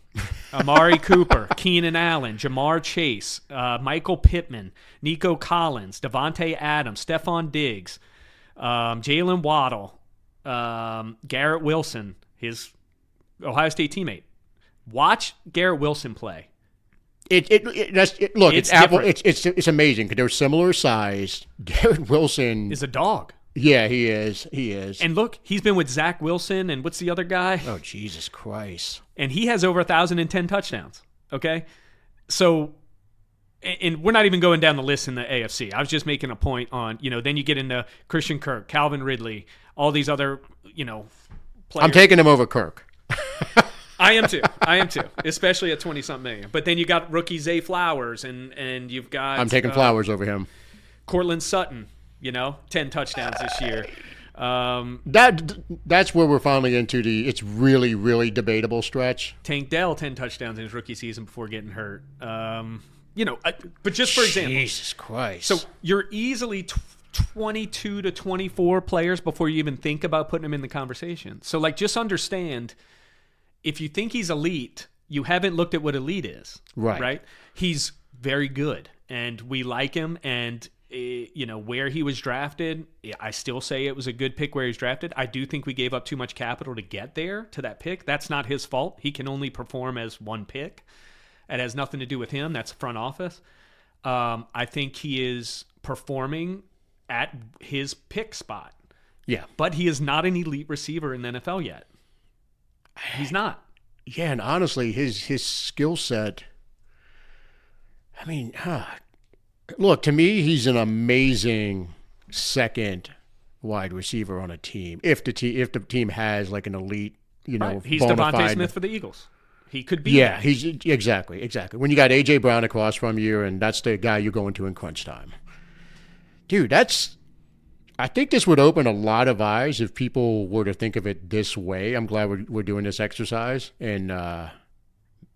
Amari Cooper, Keenan Allen, Jamar Chase, Michael Pittman, Nico Collins, Devontae Adams, Stephon Diggs, Jalen Waddle, Garrett Wilson, his Ohio State teammate. Watch Garrett Wilson play. Look, It's it's Apple. different. It's amazing because they're similar size. Garrett Wilson Is a dog. Yeah, he is. He is. And look, he's been with Zach Wilson and what's the other guy? Oh, Jesus Christ. And he has over 1,010 touchdowns. Okay? So, and we're not even going down the list in the AFC. I was just making a point on, then you get into Christian Kirk, Calvin Ridley, all these other, players. I'm taking him over Kirk. I am too, especially at 20-something million. But then you got rookie Zay Flowers, and you've got... I'm taking Flowers over him. Cortland Sutton, 10 touchdowns this year. That's where we're finally into it's really, really debatable stretch. Tank Dell, 10 touchdowns in his rookie season before getting hurt. But just for example. Jesus Christ. So you're easily 22 to 24 players before you even think about putting them in the conversation. So, just understand, if you think he's elite, you haven't looked at what elite is. Right? He's very good, and we like him, and where he was drafted, I still say it was a good pick where he was drafted. I do think we gave up too much capital to get there, to that pick. That's not his fault. He can only perform as one pick. It has nothing to do with him. That's front office. I think he is performing at his pick spot. Yeah. But he is not an elite receiver in the NFL yet. He's not. Yeah, and honestly, his skill set, look, to me, he's an amazing second wide receiver on a team. If the team has like an elite, Right. He's bona Devontae fide- Smith for the Eagles. He could be. Yeah, that. he's exactly. When you got A.J. Brown across from you, and that's the guy you're going to in crunch time. Dude, I think this would open a lot of eyes if people were to think of it this way. I'm glad we're doing this exercise. And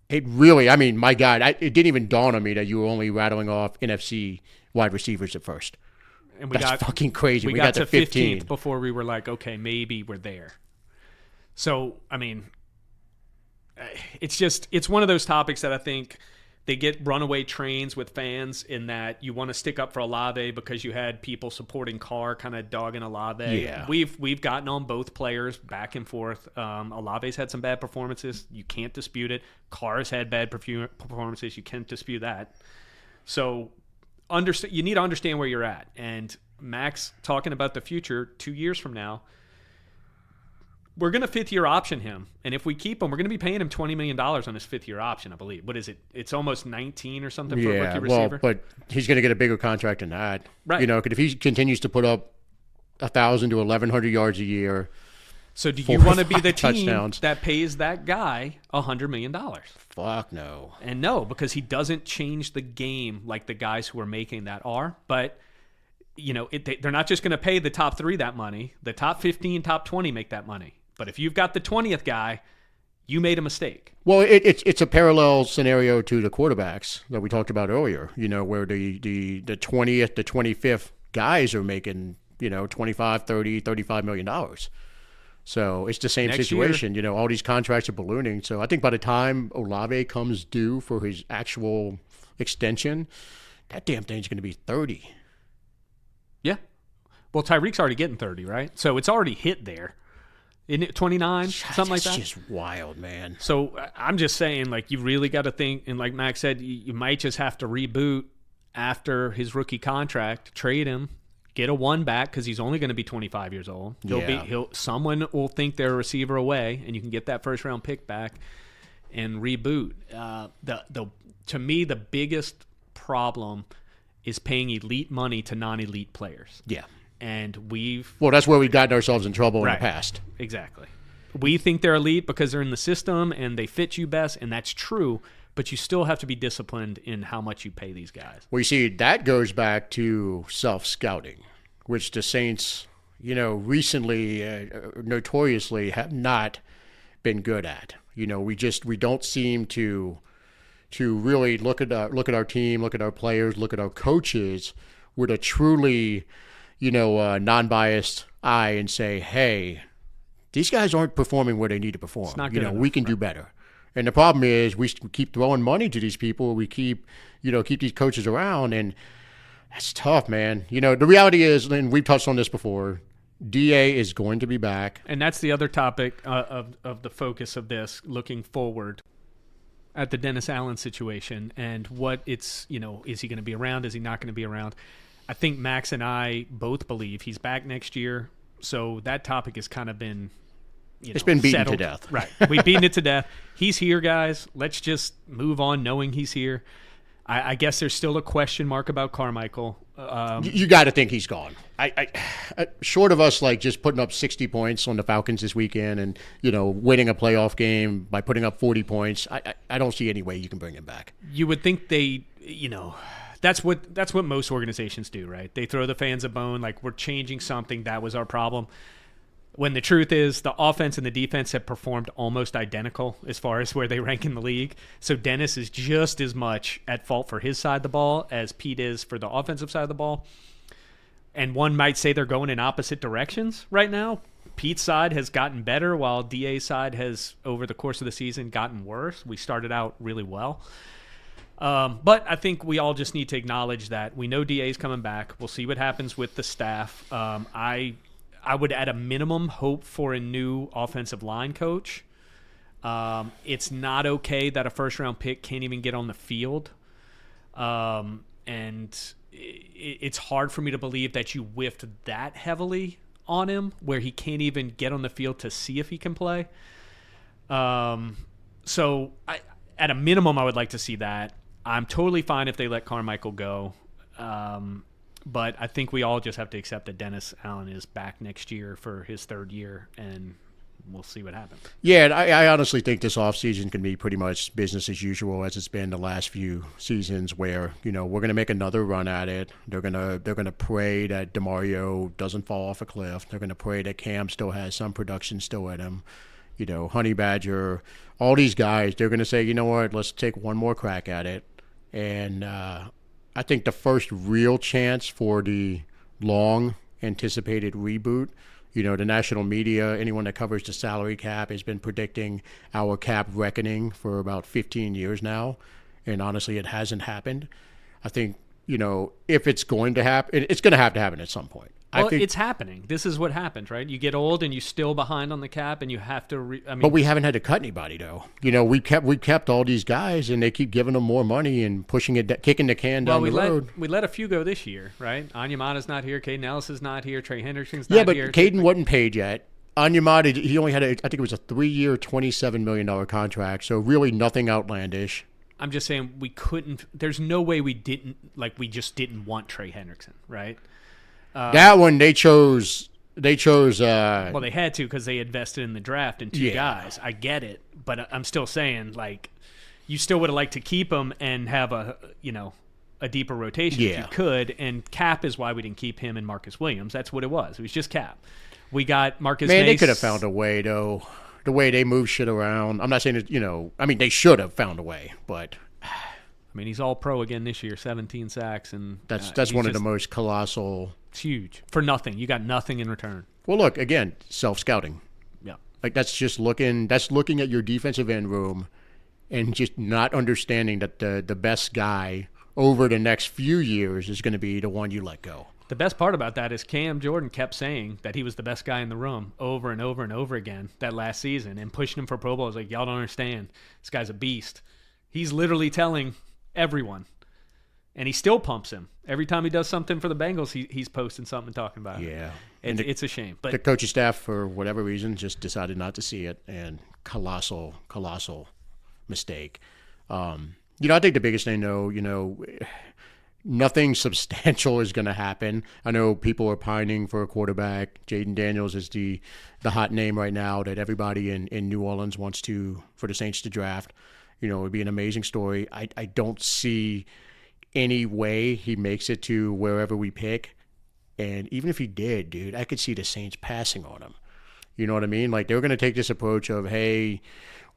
it really, my God, it didn't even dawn on me that you were only rattling off NFC wide receivers at first. And That's fucking crazy. We got to to 15 15th before we were like, okay, maybe we're there. So, it's one of those topics that I think they get runaway trains with fans, in that you want to stick up for Olave because you had people supporting Carr kind of dogging Olave. Yeah. We've gotten on both players back and forth. Olave's had some bad performances. You can't dispute it. Carr's had bad performances. You can't dispute that. So you need to understand where you're at. And Max talking about the future 2 years from now, we're going to fifth-year option him. And if we keep him, we're going to be paying him $20 million on his fifth-year option, I believe. What is it? It's almost 19 or something for a rookie receiver. But he's going to get a bigger contract than that. Right. If he continues to put up 1,000 to 1,100 yards a year. So do you want to be the team touchdowns. that pays that guy $100 million? Fuck no. And no, because he doesn't change the game like the guys who are making that are. But, they're not just going to pay the top 3 that money. The top 15, top 20 make that money. But if you've got the 20th guy, you made a mistake. Well, it's a parallel scenario to the quarterbacks that we talked about earlier, where the 20th to 25th guys are making, 25, 30, $35 million. So it's the same Next situation. All these contracts are ballooning. So I think by the time Olave comes due for his actual extension, that damn thing's going to be 30. Yeah. Well, Tyreek's already getting 30, right? So it's already hit there. Isn't it 29? Something like that? It's just wild, man. So I'm just saying, like, you really got to think, and like Max said, you might just have to reboot after his rookie contract, trade him, get a one back because he's only going to be 25 years old. Someone will think they're a receiver away, and you can get that first round pick back and reboot. To me, the biggest problem is paying elite money to non-elite players. Yeah. And that's where we've gotten ourselves in trouble in the past. Exactly. We think they're elite because they're in the system and they fit you best, and that's true, but you still have to be disciplined in how much you pay these guys. Well, you see, that goes back to self-scouting, which the Saints, recently, notoriously have not been good at. We don't seem to really look at our team, look at our players, look at our coaches with a truly non-biased eye and say, hey, these guys aren't performing where they need to perform. It's not good enough, we can do better. And the problem is we keep throwing money to these people. We keep these coaches around, and that's tough, man. The reality is, and we've touched on this before, DA is going to be back. And that's the other topic of the focus of this, looking forward at the Dennis Allen situation and what is he going to be around? Is he not going to be around? I think Max and I both believe he's back next year. So that topic has kind of been, it's been beaten settled. To death. Right. We've beaten it to death. He's here, guys. Let's just move on knowing he's here. I guess there's still a question mark about Carmichael. You got to think he's gone. I short of us just putting up 60 points on the Falcons this weekend and winning a playoff game by putting up 40 points, I don't see any way you can bring him back. You would think they, that's what most organizations do, right? They throw the fans a bone, like, we're changing something. That was our problem. When the truth is the offense and the defense have performed almost identical as far as where they rank in the league. So Dennis is just as much at fault for his side of the ball as Pete is for the offensive side of the ball. And one might say they're going in opposite directions right now. Pete's side has gotten better while DA's side has, over the course of the season, gotten worse. We started out really well. But I think we all just need to acknowledge that we know DA's coming back. We'll see what happens with the staff. I would, at a minimum, hope for a new offensive line coach. It's not okay that a first-round pick can't even get on the field. And it's hard for me to believe that you whiffed that heavily on him, where he can't even get on the field to see if he can play. So at a minimum, I would like to see that. I'm totally fine if they let Carmichael go. But I think we all just have to accept that Dennis Allen is back next year for his third year, and we'll see what happens. Yeah, and I honestly think this offseason can be pretty much business as usual as it's been the last few seasons where, we're going to make another run at it. They're going to pray that DeMario doesn't fall off a cliff. They're going to pray that Cam still has some production still in him. Honey Badger, all these guys, they're going to say, let's take one more crack at it. And I think the first real chance for the long anticipated reboot, the national media, anyone that covers the salary cap has been predicting our cap reckoning for about 15 years now. And honestly, it hasn't happened. I think, if it's going to happen, it's going to happen at some point. Well, it's happening. This is what happens, right? You get old and you're still behind on the cap, and you have to. But we haven't had to cut anybody, though. We kept all these guys, and they keep giving them more money and pushing it, kicking the can down the road. We let a few go this year, right? Onyemata's not here. Caden Ellis is not here. Trey Hendrickson's not here. Yeah, but Caden wasn't paid yet. Onyemata, he only had I think it was a 3-year, $27 million contract. So really nothing outlandish. I'm just saying we couldn't. There's no way we just didn't want Trey Hendrickson, right? That one they chose. Well, they had to because they invested in the draft in two guys. I get it, but I'm still saying you still would have liked to keep him and have a deeper rotation if you could. And cap is why we didn't keep him and Marcus Williams. That's what it was. It was just cap. We got Marcus. Man, Mace. They could have found a way though. The way they move shit around. I'm not saying that, they should have found a way, but. He's all pro again this year, 17 sacks, and that's one of the most colossal. It's huge for nothing. You got nothing in return. Well, look again, self-scouting. Yeah, that's just looking. That's looking at your defensive end room, and just not understanding that the best guy over the next few years is going to be the one you let go. The best part about that is Cam Jordan kept saying that he was the best guy in the room over and over and over again that last season and pushing him for Pro Bowl. I was like, y'all don't understand. This guy's a beast. He's literally telling everyone. And he still pumps him. Every time he does something for the Bengals, he's posting something and talking about it. Yeah. It's a shame. But the coaching staff, for whatever reason, just decided not to see it, and colossal mistake. I think the biggest thing, though, nothing substantial is going to happen. I know people are pining for a quarterback. Jaden Daniels is the hot name right now that everybody in New Orleans wants for the Saints to draft. It would be an amazing story. I don't see any way he makes it to wherever we pick. And even if he did, dude, I could see the Saints passing on him. You know what I mean? Like, they're going to take this approach of, hey,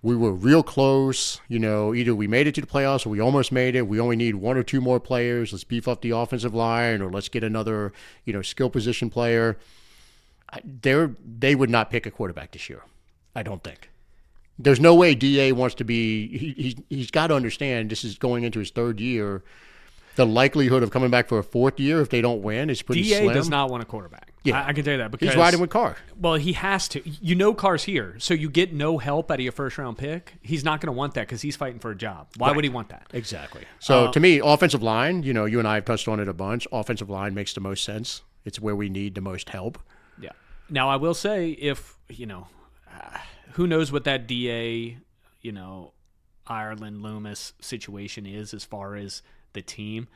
we were real close. Either we made it to the playoffs or we almost made it. We only need one or two more players. Let's beef up the offensive line, or let's get another, skill position player. They would not pick a quarterback this year, I don't think. There's no way DA wants to be – he's got to understand this is going into his third year. The likelihood of coming back for a fourth year if they don't win is pretty slim. DA does not want a quarterback. Yeah. I can tell you that. Because he's riding with Carr. Well, he has to. Carr's here, so you get no help out of your first-round pick. He's not going to want that because he's fighting for a job. Why would he want that? Exactly. So, to me, offensive line, you and I have touched on it a bunch. Offensive line makes the most sense. It's where we need the most help. Yeah. Now, I will say if, who knows what that DA, Ireland Loomis situation is as far as the team.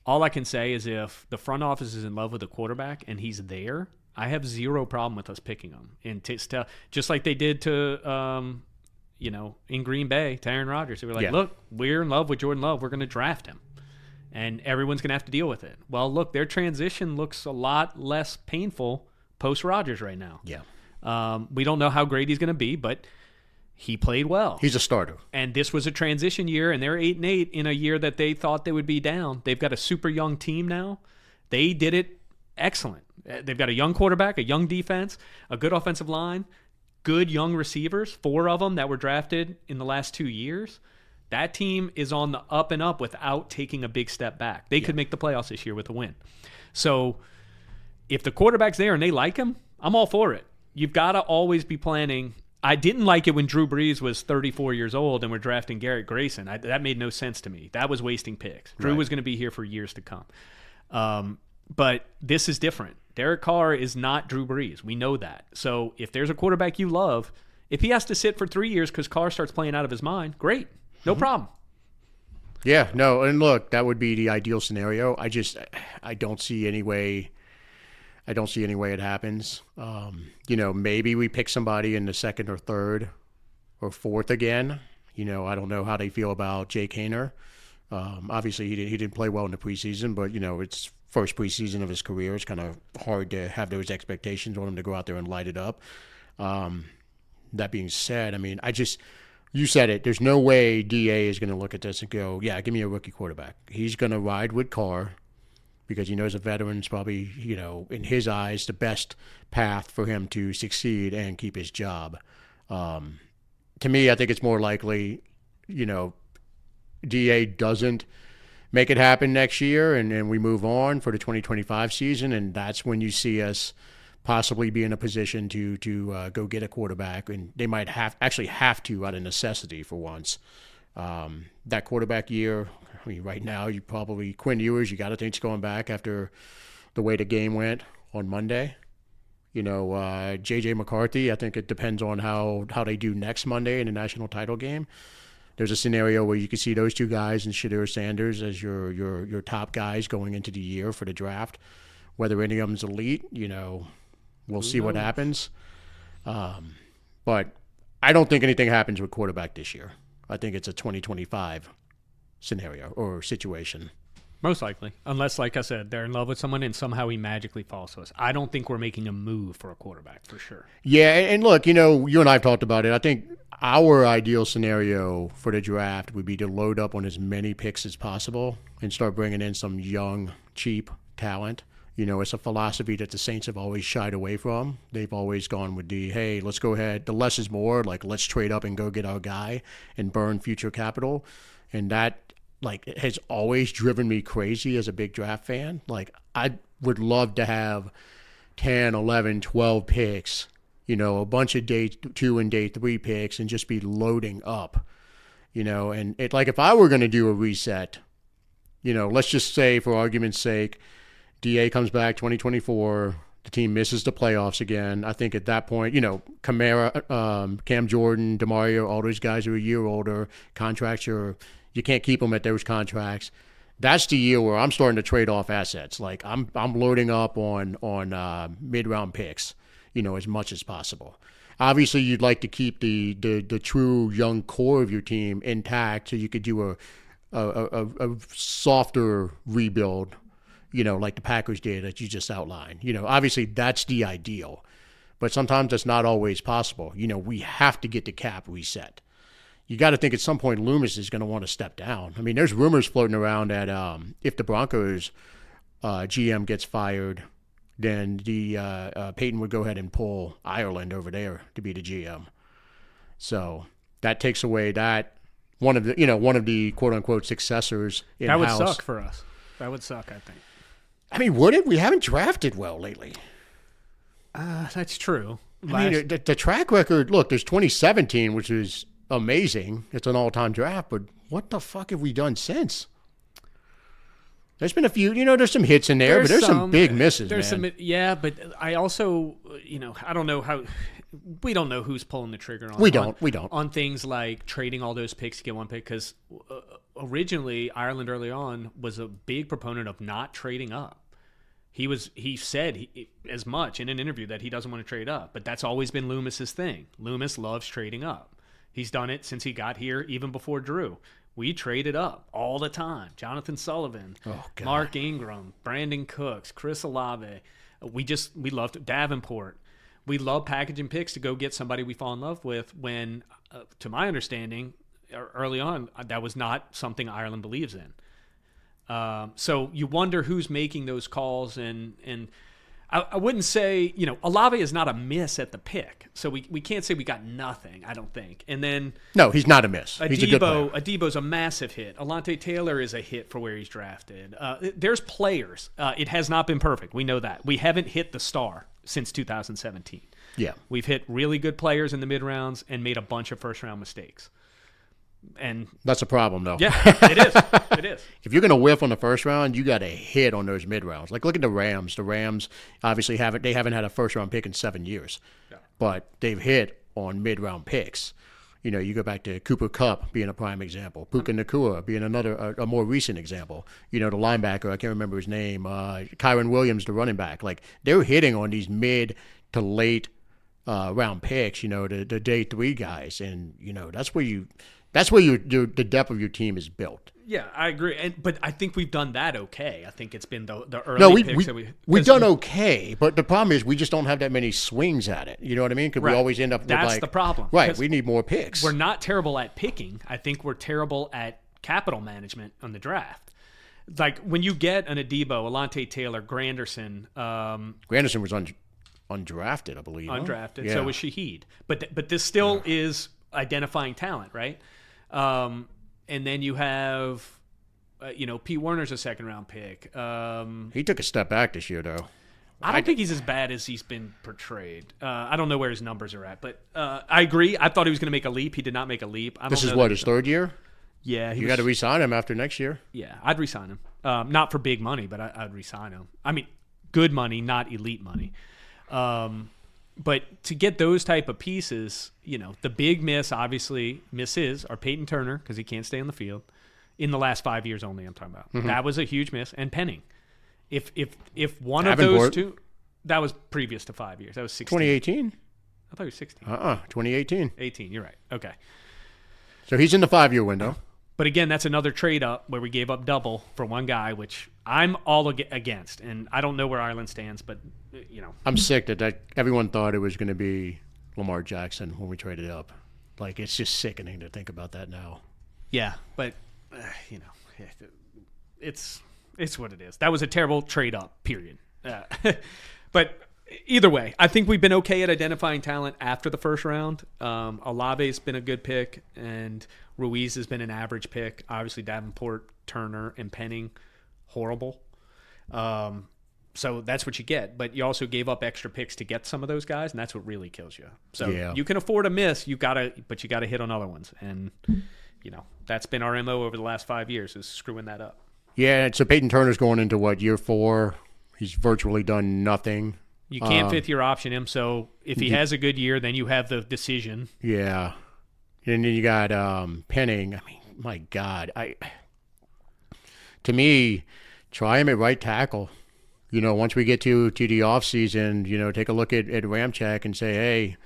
All I can say is if the front office is in love with the quarterback and he's there, I have zero problem with us picking him. And just like they did to, in Green Bay, to Aaron Rodgers. They were like, look, we're in love with Jordan Love. We're going to draft him. And everyone's going to have to deal with it. Well, look, their transition looks a lot less painful post-Rodgers right now. Yeah. We don't know how great he's going to be, but he played well. He's a starter. And this was a transition year, and they're 8-8 in a year that they thought they would be down. They've got a super young team now. They did it excellent. They've got a young quarterback, a young defense, a good offensive line, good young receivers, 4 of them that were drafted in the last 2 years. That team is on the up and up without taking a big step back. They could make the playoffs this year with a win. So if the quarterback's there and they like him, I'm all for it. You've got to always be planning. I didn't like it when Drew Brees was 34 years old and we're drafting Garrett Grayson. That made no sense to me. That was wasting picks. Drew was going to be here for years to come. But this is different. Derek Carr is not Drew Brees. We know that. So if there's a quarterback you love, if he has to sit for 3 years because Carr starts playing out of his mind, great. No problem. Yeah, no, and look, that would be the ideal scenario. I don't see any way. I don't see any way it happens. Maybe we pick somebody in the second or third or fourth again. I don't know how they feel about Jake Haener. Obviously, he didn't play well in the preseason, but, it's first preseason of his career. It's kind of hard to have those expectations on him to go out there and light it up. That being said, you said it. There's no way DA is going to look at this and go, yeah, give me a rookie quarterback. He's going to ride with Carr because he knows a veteran's probably, in his eyes, the best path for him to succeed and keep his job. To me, I think it's more likely, DA doesn't make it happen next year and we move on for the 2025 season, and that's when you see us possibly be in a position to go get a quarterback, and they might have to out of necessity for once. That quarterback year, right now, you probably Quinn Ewers. You got to think he's going back after the way the game went on Monday. J.J. McCarthy. I think it depends on how they do next Monday in the national title game. There's a scenario where you could see those two guys and Shadir Sanders as your top guys going into the year for the draft. Whether any of them's elite, we'll see what happens. But I don't think anything happens with quarterback this year. I think it's a 2025 scenario or situation. Most likely. Unless, like I said, they're in love with someone and somehow he magically falls to us. I don't think we're making a move for a quarterback for sure. Yeah, and look, you and I have talked about it. I think our ideal scenario for the draft would be to load up on as many picks as possible and start bringing in some young, cheap talent. It's a philosophy that the Saints have always shied away from. They've always gone with hey, let's go ahead. The less is more. Like, let's trade up and go get our guy and burn future capital. And that, like it has always driven me crazy as a big draft fan. Like I would love to have 10, 11, 12 picks, a bunch of day 2 and day 3 picks and just be loading up, and it like if I were going to do a reset, let's just say for argument's sake, DA comes back 2024, the team misses the playoffs again. I think at that point, Kamara, Cam Jordan, DeMario, all those guys are a year older. Contracts you can't keep them at those contracts. That's the year where I'm starting to trade off assets. Like I'm loading up on mid-round picks, as much as possible. Obviously, you'd like to keep the true young core of your team intact, so you could do a softer rebuild, like the Packers did that you just outlined. Obviously that's the ideal, but sometimes that's not always possible. We have to get the cap reset. You got to think at some point Loomis is going to want to step down. I mean, there's rumors floating around that if the Broncos GM gets fired, then Peyton would go ahead and pull Ireland over there to be the GM. So that takes away that one of the quote unquote successors in-house. That would suck for us. That would suck, I think. I mean, would it? We haven't drafted well lately. That's true. I mean, the track record, look, there's 2017, which is amazing. It's an all-time draft, but what the fuck have we done since? There's been a few, there's some hits in there, but there's some big misses, man. Yeah, but I also, I don't know how. We don't know who's pulling the trigger on. We don't. On things like trading all those picks to get one pick, because originally Ireland early on was a big proponent of not trading up. He said as much in an interview that he doesn't want to trade up, but that's always been Loomis's thing. Loomis loves trading up. He's done it since he got here, even before Drew. We traded up all the time. Jonathan Sullivan, Mark Ingram, Brandon Cooks, Chris Olave. We loved Davenport. We love packaging picks to go get somebody we fall in love with when, to my understanding, early on, that was not something Ireland believes in. So you wonder who's making those calls, and I wouldn't say, Olave is not a miss at the pick, so we can't say we got nothing, I don't think. And then no, he's not a miss. He's a good player. Adebo's a massive hit. Alontae Taylor is a hit for where he's drafted. There's players. It has not been perfect. We know that. We haven't hit the star since 2017. Yeah, we've hit really good players in the mid rounds and made a bunch of first round mistakes. And that's a problem, though. Yeah, it is. It is. If you're going to whiff on the first round, you got to hit on those mid rounds. Like, look at the Rams. The Rams obviously haven't had a first round pick in 7 years, but they've hit on mid round picks. You go back to Cooper Kupp being a prime example, Puka Nacua being another, a more recent example. The linebacker, I can't remember his name, Kyron Williams, the running back. Like, they're hitting on these mid to late round picks. The day 3 guys, and that's where the depth of your team is built. Yeah, I agree. But I think we've done that okay. I think it's been the early picks that we've done okay. But the problem is we just don't have that many swings at it. You know what I mean? Because we always end up with That's the problem. Right, we need more picks. We're not terrible at picking. I think we're terrible at capital management on the draft. Like when you get an Adebo, Alontae Taylor, Granderson. Granderson was undrafted, I believe. Undrafted. So was Shaheed. But this still is identifying talent, right? And then you have, Pete Werner's a second-round pick. He took a step back this year, though. I don't think he's as bad as he's been portrayed. I don't know where his numbers are at, but I agree. I thought he was going to make a leap. He did not make a leap. This is what, his third year? Yeah. You got to re-sign him after next year? Yeah, I'd re-sign him. Not for big money, but I'd re-sign him. I mean, good money, not elite money. But to get those type of pieces, the big misses are Peyton Turner, because he can't stay on the field, in the last 5 years only, I'm talking about. Mm-hmm. That was a huge miss. And Penning. If one of those two, that was previous to 5 years. That was 16. 2018? I thought he was 16. 2018. 18, you're right. Okay. So he's in the 5-year window. But again, that's another trade up where we gave up double for one guy, which I'm all against. And I don't know where Ireland stands, but, I'm sick that everyone thought it was going to be Lamar Jackson when we traded up. Like, it's just sickening to think about that now. Yeah, but, it's what it is. That was a terrible trade up, period. But either way, I think we've been okay at identifying talent after the first round. Olave's been a good pick, and Ruiz has been an average pick. Obviously, Davenport, Turner, and Penning, horrible. So that's what you get. But you also gave up extra picks to get some of those guys, and that's what really kills you. So you can afford a miss, but you got to hit on other ones. And, that's been our MO over the last 5 years, is screwing that up. Yeah, so Peyton Turner's going into, year 4? He's virtually done nothing. You can't fifth-year option him, so if he has a good year, then you have the decision. Yeah. And then you got Penning. I mean, my God. To me, try him at right tackle. Once we get to the offseason, take a look at Ramczyk and say, hey,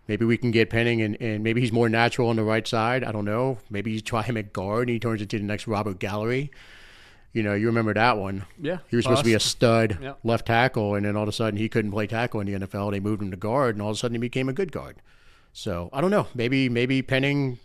maybe we can get Penning, and maybe he's more natural on the right side. I don't know. Maybe you try him at guard and he turns into the next Robert Gallery. You remember that one. Yeah. He was supposed to be a stud left tackle, and then all of a sudden he couldn't play tackle in the NFL. They moved him to guard, and all of a sudden he became a good guard. So, I don't know. Maybe Penning.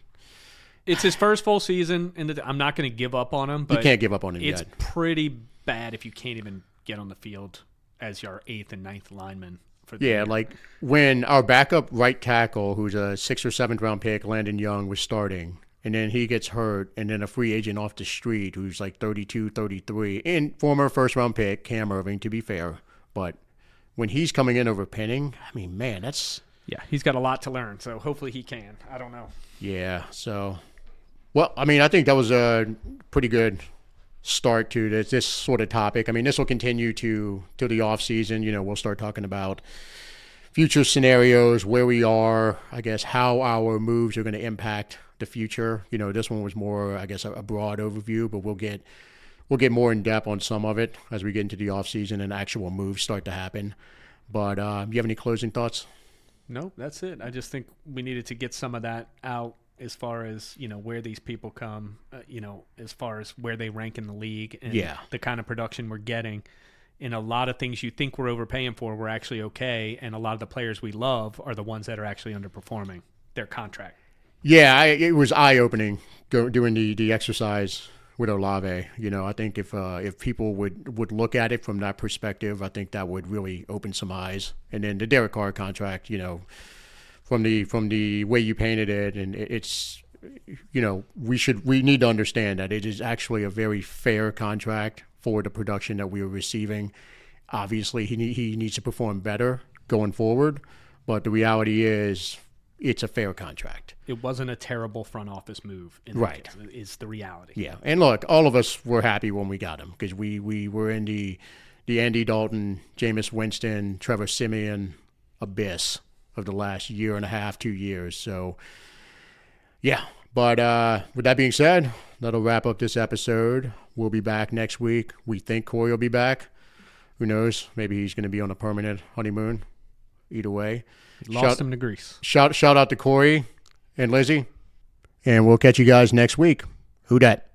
It's his first full season, and I'm not going to give up on him. But you can't give up on him yet. It's pretty bad if you can't even get on the field as your 8th and 9th lineman. Yeah, like when our backup right tackle, who's a 6th or 7th round pick, Landon Young, was starting, and then he gets hurt, and then a free agent off the street who's like 32, 33, and former first-round pick, Cam Irving, to be fair. But when he's coming in over Penning, I mean, man, that's... Yeah, he's got a lot to learn, so hopefully he can. I don't know. Yeah, so... Well, I mean, I think that was a pretty good start to this sort of topic. I mean, this will continue to the offseason. We'll start talking about future scenarios, where we are, I guess, how our moves are going to impact the future. This one was more, I guess, a broad overview, but we'll get more in depth on some of it as we get into the offseason and actual moves start to happen. But you have any closing thoughts? No, that's it. I just think we needed to get some of that out as far as, where these people come, as far as where they rank in the league and the kind of production we're getting. And a lot of things you think we're overpaying for, we're actually okay. And a lot of the players we love are the ones that are actually underperforming their contract. Yeah, it was eye-opening doing the exercise with Olave. I think if people would look at it from that perspective, I think that would really open some eyes. And then the Derek Carr contract, from the way you painted it, and it's, we need to understand that it is actually a very fair contract for the production that we are receiving. Obviously, he needs to perform better going forward, but the reality is it's a fair contract. It wasn't a terrible front office move. Right. Is the reality. Yeah, and look, all of us were happy when we got him because we were in the Andy Dalton, Jameis Winston, Trevor Siemian abyss of the last year and a half, 2 years. So, yeah. But with that being said, that'll wrap up this episode. We'll be back next week. We think Corey will be back. Who knows? Maybe he's going to be on a permanent honeymoon. Either way. Lost him to Greece. Shout out to Corey and Lizzie. And we'll catch you guys next week. Who dat?